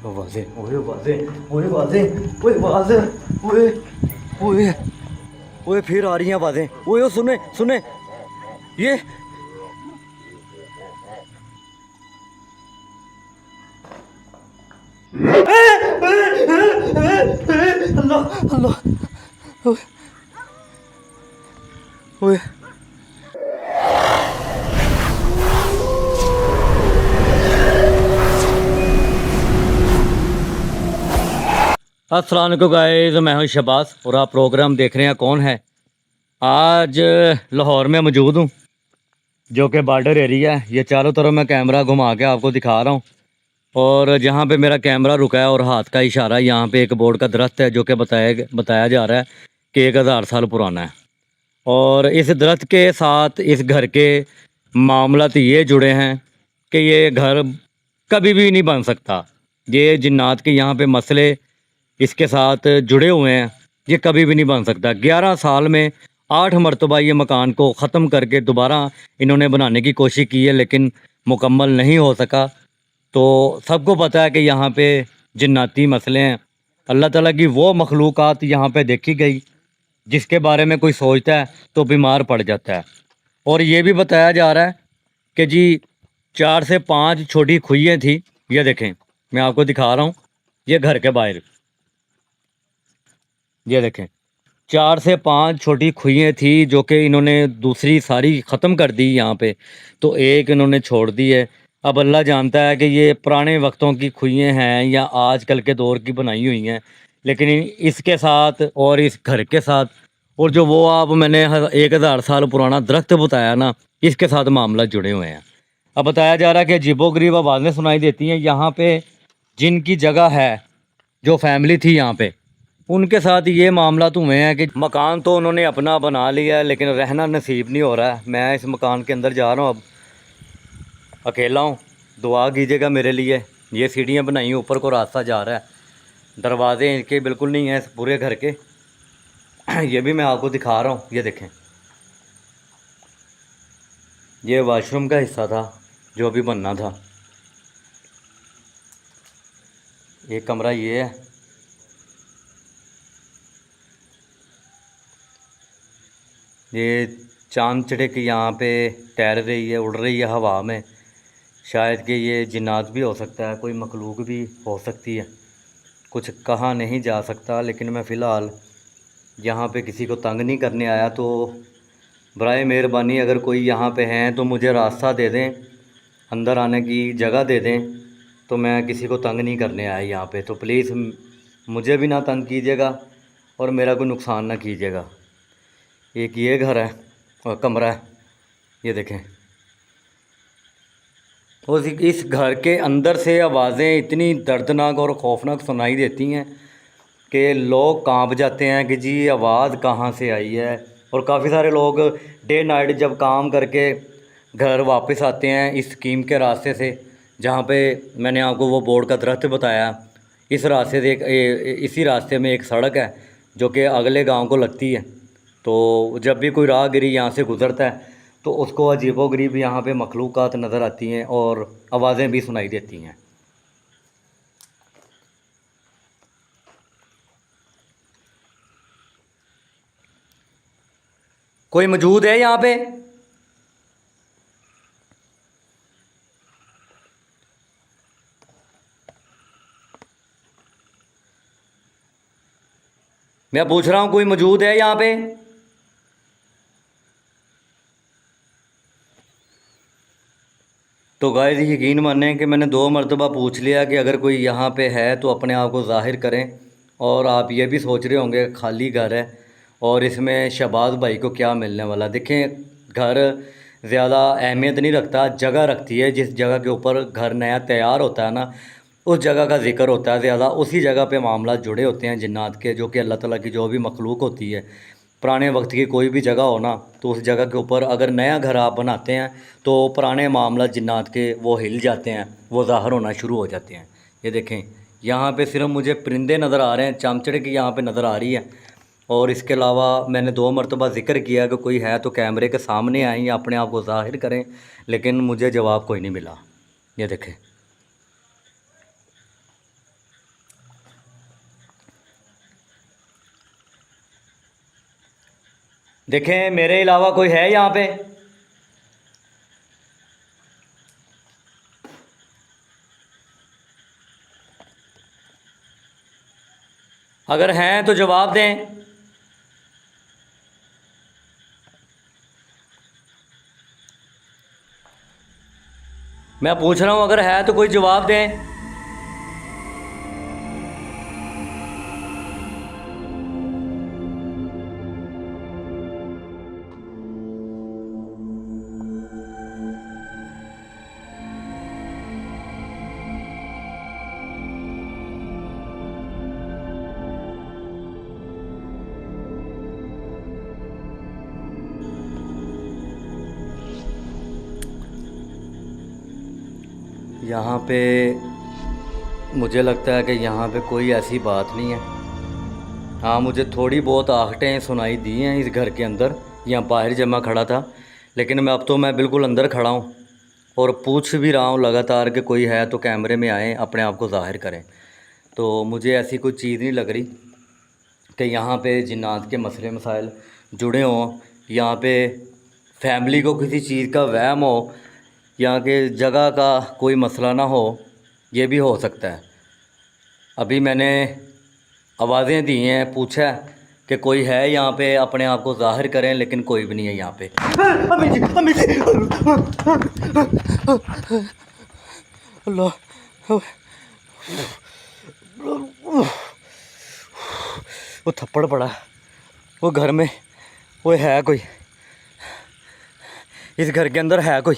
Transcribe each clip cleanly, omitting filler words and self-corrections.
आवाज़ें, ओए आवाज़ें, ओए आवाज़ें, ओए आवाज़ें, ओए ओए ओए फिर आ रही हैं आवाज़ें। ओए ओ सुने सुने ये अल्लाह अल्लाह ओए ओए अस्सलाम वालेकुम गाइस, मैं हूं शबास और आप प्रोग्राम देख रहे हैं कौन है। आज लाहौर में मौजूद हूं जो कि बॉर्डर एरिया है। ये चारों तरफ मैं कैमरा घुमा के आपको दिखा रहा हूं और जहां पे मेरा कैमरा रुका है और हाथ का इशारा, यहां पे एक बोर्ड का दरख्त है जो कि बताया जा रहा है कि 1000 साल पुराना है। और इस दरख्त के साथ इस घर के मामलात ये जुड़े हैं कि ये घर कभी भी नहीं बन सकता। ये जिन्नात के यहाँ पे मसले इसके साथ जुड़े हुए हैं, ये कभी भी नहीं बन सकता। 11 साल में 8 मरतबा ये मकान को ख़त्म करके दोबारा इन्होंने बनाने की कोशिश की है लेकिन मुकम्मल नहीं हो सका। तो सबको पता है कि यहाँ पे जिन्नाती मसले हैं। अल्लाह ताला की वो मखलूक़ात यहाँ पे देखी गई जिसके बारे में कोई सोचता है तो बीमार पड़ जाता है। और ये भी बताया जा रहा है कि जी 4 से 5 छोटी खुइयाँ थी। ये देखें, मैं आपको दिखा रहा हूँ, ये घर के बाहर, ये देखें 4 से 5 छोटी खुइयाँ थी जो कि इन्होंने दूसरी सारी ख़त्म कर दी यहाँ पे, तो एक इन्होंने छोड़ दी है। अब अल्लाह जानता है कि ये पुराने वक्तों की खुइयाँ हैं या आजकल के दौर की बनाई हुई हैं, लेकिन इसके साथ और इस घर के साथ और जो वो आप मैंने 1000 साल पुराना दरख्त बताया ना, इसके साथ मामला जुड़े हुए हैं। अब बताया जा रहा है कि अजीबोगरीब आवाज़ें सुनाई देती हैं यहाँ पे। जिनकी जगह है, जो फैमिली थी यहाँ पे, उनके साथ ये मामला तो हुए हैं कि मकान तो उन्होंने अपना बना लिया है लेकिन रहना नसीब नहीं हो रहा है। मैं इस मकान के अंदर जा रहा हूँ, अब अकेला हूँ, दुआ कीजिएगा मेरे लिए। ये सीढ़ियाँ बनाई हैं, ऊपर को रास्ता जा रहा है, दरवाजे इनके बिल्कुल नहीं हैं इस पूरे घर के। ये भी मैं आपको दिखा रहा हूँ, ये देखें, ये वाशरूम का हिस्सा था जो अभी बनना था। एक कमरा ये है, ये चांद चिड़िक यहाँ पे तैर रही है, उड़ रही है हवा में। शायद कि ये जिन्नात भी हो सकता है, कोई मखलूक भी हो सकती है, कुछ कहा नहीं जा सकता। लेकिन मैं फ़िलहाल यहाँ पे किसी को तंग नहीं करने आया, तो बराए मेहरबानी अगर कोई यहाँ पे हैं तो मुझे रास्ता दे दें, अंदर आने की जगह दे दें। तो मैं किसी को तंग नहीं करने आया यहाँ पे, तो प्लीज़ मुझे भी ना तंग कीजिएगा और मेरा कोई नुकसान ना कीजिएगा। एक ये घर है और कमरा है, ये देखें। और इस घर के अंदर से आवाज़ें इतनी दर्दनाक और ख़ौफनाक सुनाई देती हैं कि लोग कांप जाते हैं कि जी आवाज़ कहाँ से आई है। और काफ़ी सारे लोग डे नाइट जब काम करके घर वापस आते हैं इस स्कीम के रास्ते से, जहाँ पे मैंने आपको वो बोर्ड का दरख्त बताया, इस रास्ते से इसी रास्ते में एक सड़क है जो कि अगले गांव को लगती है। तो जब भी कोई राहगीर यहाँ से गुज़रता है तो उसको अजीबोगरीब यहाँ पे मखलूक़ात नज़र आती हैं और आवाज़ें भी सुनाई देती हैं। कोई मौजूद है यहाँ पे? मैं पूछ रहा हूँ, कोई मौजूद है यहाँ पे? तो गाइस यकीन मानें कि मैंने 2 मरतबा पूछ लिया कि अगर कोई यहाँ पे है तो अपने आप को ज़ाहिर करें। और आप ये भी सोच रहे होंगे खाली घर है और इसमें शहबाज भाई को क्या मिलने वाला। देखें, घर ज़्यादा अहमियत नहीं रखता, जगह रखती है। जिस जगह के ऊपर घर नया तैयार होता है ना, उस जगह का जिक्र होता है ज़्यादा। उसी जगह पे मामला जुड़े होते हैं जिन्नात के, जो कि अल्लाह ताला की जो भी मखलूक होती है। पुराने वक्त की कोई भी जगह हो ना, तो उस जगह के ऊपर अगर नया घर आप बनाते हैं तो पुराने मामला जिन्नात के वो हिल जाते हैं, वो ज़ाहिर होना शुरू हो जाते हैं। ये देखें, यहाँ पे सिर्फ मुझे परिंदे नज़र आ रहे हैं, चामचड़े की यहाँ पे नज़र आ रही है। और इसके अलावा मैंने 2 मरतबा ज़िक्र किया कि कोई है तो कैमरे के सामने आएँ या अपने आप को ज़ाहिर करें, लेकिन मुझे जवाब कोई नहीं मिला। ये देखें, देखें मेरे अलावा कोई है यहाँ पे? अगर हैं तो जवाब दें। मैं पूछ रहा हूँ, अगर है तो कोई जवाब दें। यहाँ पे मुझे लगता है कि यहाँ पे कोई ऐसी बात नहीं है। हाँ, मुझे थोड़ी बहुत आहटें सुनाई दी हैं इस घर के अंदर, यहाँ बाहर जब मैं खड़ा था। लेकिन अब तो मैं बिल्कुल अंदर खड़ा हूँ और पूछ भी रहा हूँ लगातार कि कोई है तो कैमरे में आए, अपने आप को ज़ाहिर करें। तो मुझे ऐसी कोई चीज़ नहीं लग रही कि यहाँ पे जिन्नात के मसले मसाइल जुड़े हों, यहाँ पे फैमिली को किसी चीज़ का वहम हो, यहाँ के जगह का कोई मसला ना हो। ये भी हो सकता है। अभी मैंने आवाज़ें दी हैं, पूछा है कि कोई है यहाँ पे, अपने आप को ज़ाहिर करें, लेकिन कोई भी नहीं है यहाँ पे। अम्मी जी, अम्मी जी। अल्लाह, वो थप्पड़ पड़ा, वो घर में वो है कोई, इस घर के अंदर है कोई।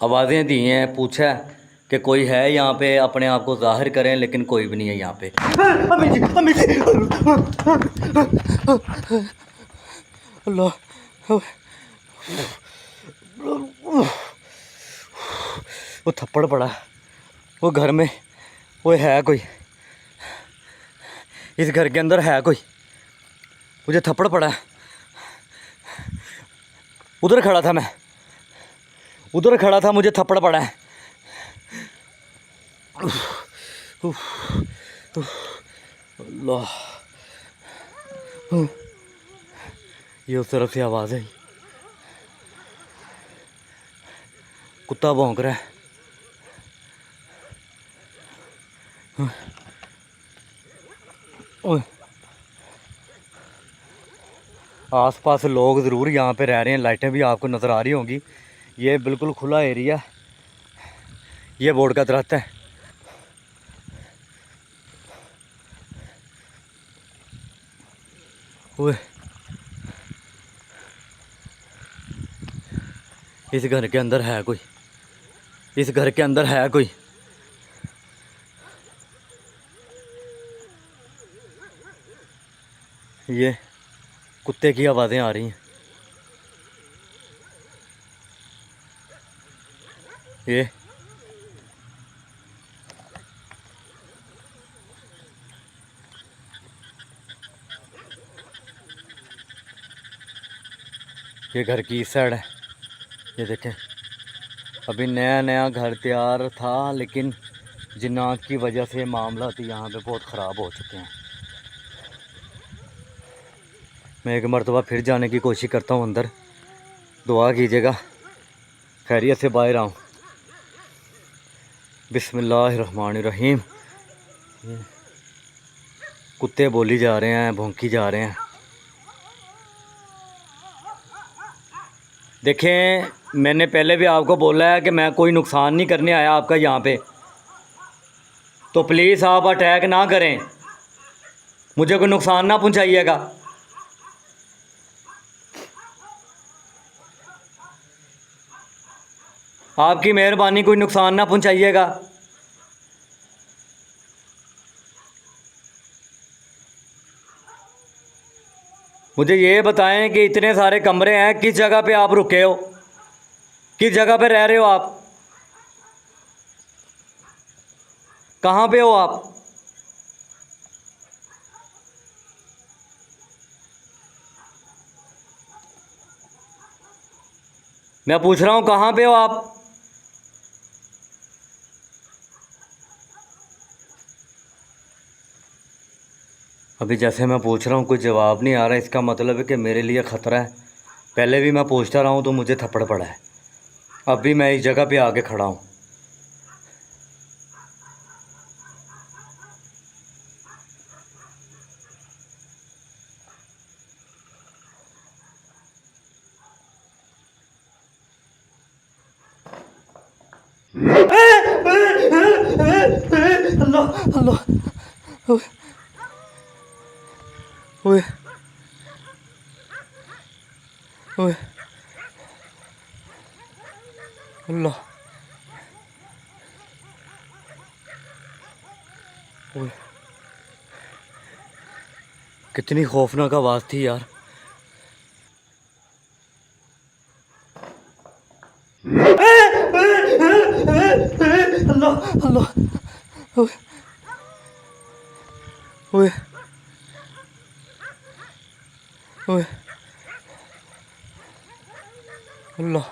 आवाज़ें दी हैं, पूछा है कि कोई है यहाँ पे, अपने आप को ज़ाहिर करें, लेकिन कोई भी नहीं है यहाँ पे। अम्मी जी, अम्मी जी। अल्लाह, वो थप्पड़ पड़ा, वो घर में वो है कोई, इस घर के अंदर है कोई, मुझे थप्पड़ पड़ा। उधर खड़ा था मैं, उधर खड़ा था, मुझे थप्पड़ पड़ा है। अल्लाह, ये उस तरफ से आवाज़ आई, कुत्ता भौंक रहा है। आसपास लोग ज़रूर यहाँ पे रह रहे हैं, लाइटें भी आपको नज़र आ रही होंगी। ये बिल्कुल खुला एरिया, ये बोर्ड का दरख्त है। ओए, इस घर के अंदर है कोई, इस घर के अंदर है कोई। ये कुत्ते की आवाज़ें आ रही हैं। ये घर की इस साइड है। ये देखें, अभी नया नया घर तैयार था, लेकिन जिन्नात की वजह से मामला तो यहाँ पे बहुत ख़राब हो चुके हैं। मैं एक मरतबा फिर जाने की कोशिश करता हूँ अंदर, दुआ कीजिएगा खैरियत से बाहर आऊँ। बिस्मिल्लाहिर्रहमानिर्रहीम। कुत्ते बोली जा रहे हैं, भौंकी जा रहे हैं। देखें, मैंने पहले भी आपको बोला है कि मैं कोई नुकसान नहीं करने आया आपका यहाँ पे, तो प्लीज़ आप अटैक ना करें, मुझे कोई नुकसान ना पहुँचाइएगा। आपकी मेहरबानी, कोई नुकसान ना पहुँचाइएगा। मुझे ये बताएं कि इतने सारे कमरे हैं, किस जगह पे आप रुके हो, किस जगह पे रह रहे हो आप, कहाँ पे हो आप? मैं पूछ रहा हूँ कहाँ पे हो आप? अभी जैसे मैं पूछ रहा हूँ कोई जवाब नहीं आ रहा, इसका मतलब है कि मेरे लिए ख़तरा है। पहले भी मैं पूछता रहा हूँ तो मुझे थप्पड़ पड़ा है। अब भी मैं इस जगह पे आके खड़ा हूँ। अल्लाह अल्लाह, ओए ओए, अल्लाह, ओए, कितनी खौफनाक आवाज़ थी यार। अल्लाह अल्लाह, ओए ओए ओए, अल्लाह,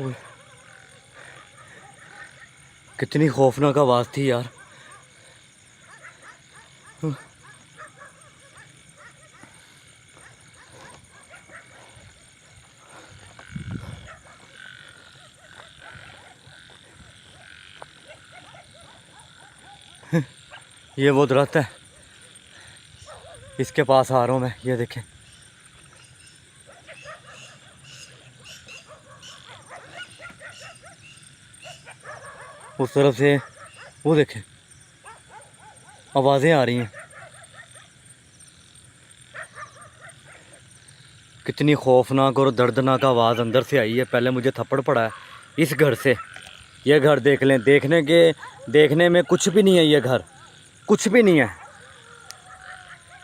ओए, कितनी खौफनाक आवाज़ थी यार। ये वो दरख्त है, इसके पास आ रहा हूँ मैं। ये देखें, उस तरफ से वो देखें, आवाज़ें आ रही हैं। कितनी खौफनाक और दर्दनाक आवाज़ अंदर से आई है। पहले मुझे थप्पड़ पड़ा है इस घर से। ये घर देख लें, देखने में कुछ भी नहीं है, ये घर कुछ भी नहीं है,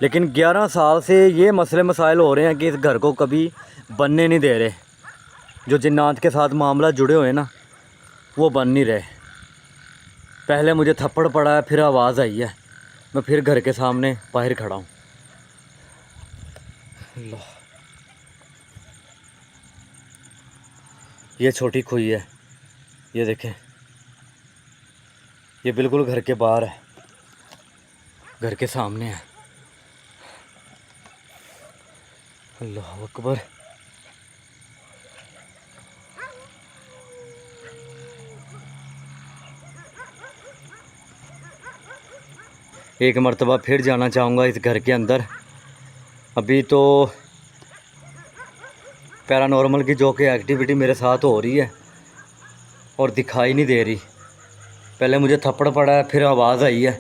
लेकिन 11 साल से ये मसले मसाइल हो रहे हैं कि इस घर को कभी बनने नहीं दे रहे। जो जिन्नात के साथ मामला जुड़े हुए हैं ना, वो बन नहीं रहे। पहले मुझे थप्पड़ पड़ा है, फिर आवाज़ आई है, मैं फिर घर के सामने बाहर खड़ा हूँ। अल्लाह, ये छोटी खुई है, ये देखें, ये बिल्कुल घर के बाहर है, घर के सामने है। अल्लाह अकबर। एक मर्तबा फिर जाना चाहूँगा इस घर के अंदर। अभी तो पैरानॉर्मल की जो कि एक्टिविटी मेरे साथ हो रही है और दिखाई नहीं दे रही। पहले मुझे थप्पड़ पड़ा है, फिर आवाज़ आई है।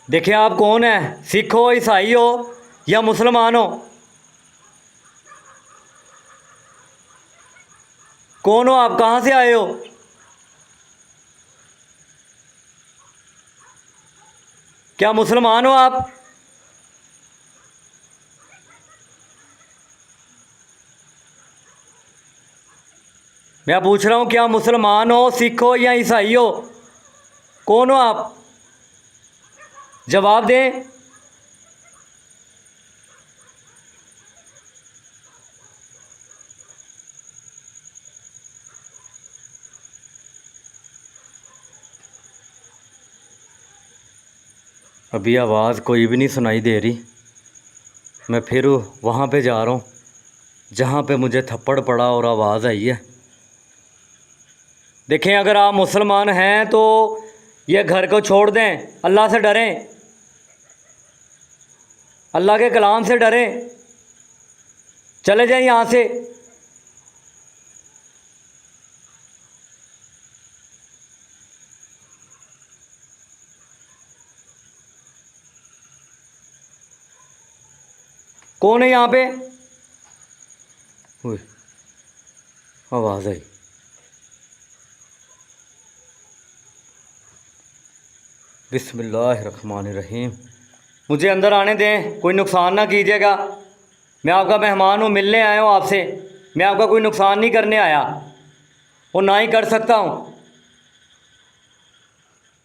देखिए आप कौन है, सिख हो, ईसाई हो या मुसलमान हो? कौन हो आप, कहाँ से आए हो? क्या मुसलमान हो आप? मैं पूछ रहा हूँ, क्या मुसलमान हो, सिख हो या ईसाई हो? कौन हो आप? जवाब दें। अभी आवाज़ कोई भी नहीं सुनाई दे रही। मैं फिर वहाँ पे जा रहा हूँ जहाँ पे मुझे थप्पड़ पड़ा और आवाज़ आई है। देखें, अगर आप मुसलमान हैं तो ये घर को छोड़ दें, अल्लाह से डरें, अल्लाह के कलाम से डरें, चले जाएं यहाँ से। कौन है यहाँ पे? ओए, आवाज़ आई। बिस्मिल्लाहिर्रहमानिर्रहीम। मुझे अंदर आने दें, कोई नुकसान ना कीजिएगा। मैं आपका मेहमान हूँ, मिलने आया हूँ आपसे। मैं आपका कोई नुकसान नहीं करने आया और ना ही कर सकता हूँ।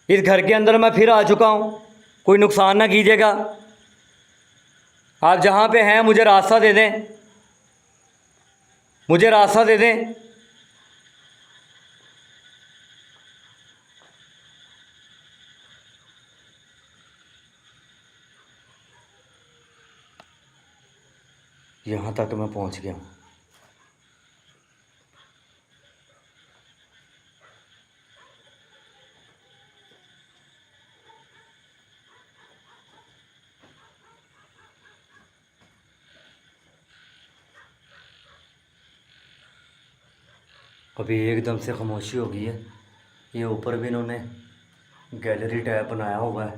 इस घर के अंदर मैं फिर आ चुका हूँ, कोई नुकसान ना कीजिएगा। आप जहाँ पे हैं मुझे रास्ता दे दें, मुझे रास्ता दे दें। यहाँ तक मैं पहुँच गया हूँ। अभी एकदम से खामोशी हो गई है। ये ऊपर भी इन्होंने गैलरी टाइप बनाया हुआ है।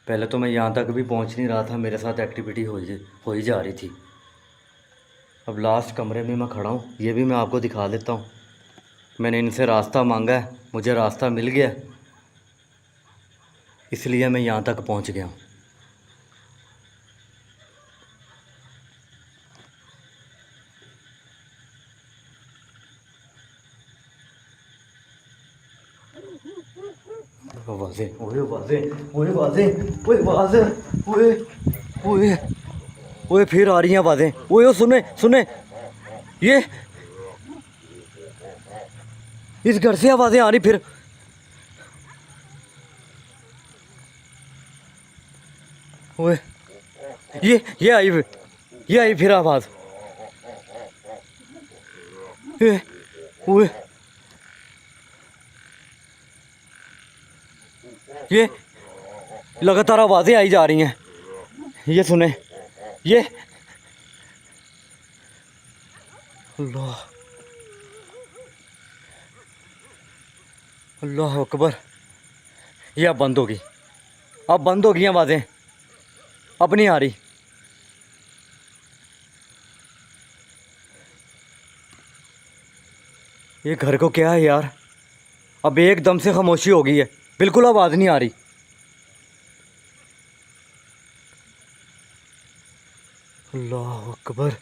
पहले तो मैं यहाँ तक भी पहुँच नहीं रहा था, मेरे साथ एक्टिविटी हो ही जा रही थी। अब लास्ट कमरे में मैं खड़ा हूँ, ये भी मैं आपको दिखा देता हूँ। मैंने इनसे रास्ता मांगा है, मुझे रास्ता मिल गया, इसलिए मैं यहाँ तक पहुँच गया हूँ। आवाज़ें, ओए आवाज़ें, ओए आवाज़ें, ओए आवाज़ें, ओए ओए ओए फिर आ रही हैं आवाज़ें। ओए ओ सुने सुने, ये इस घर से आवाज़ें आ रही फिर। ओए ये आई फिर आवाज़। ओए ये लगातार आवाज़ें आई जा रही हैं। ये सुने, ये अल्लाह अल्लाह अकबर। ये अब बंद होगी, अब बंद हो गई आवाज़ें, अब नहीं आ रही। ये घर को क्या है यार, अब एकदम से खामोशी हो गई है, बिल्कुल आवाज़ नहीं आ रही। अल्लाह अकबर।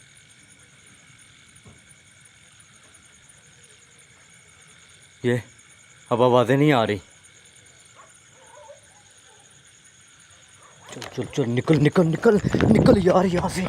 ये अब आवाज़ें नहीं आ रही। चल चल चल, निकल निकल निकल निकल यार यहाँ से।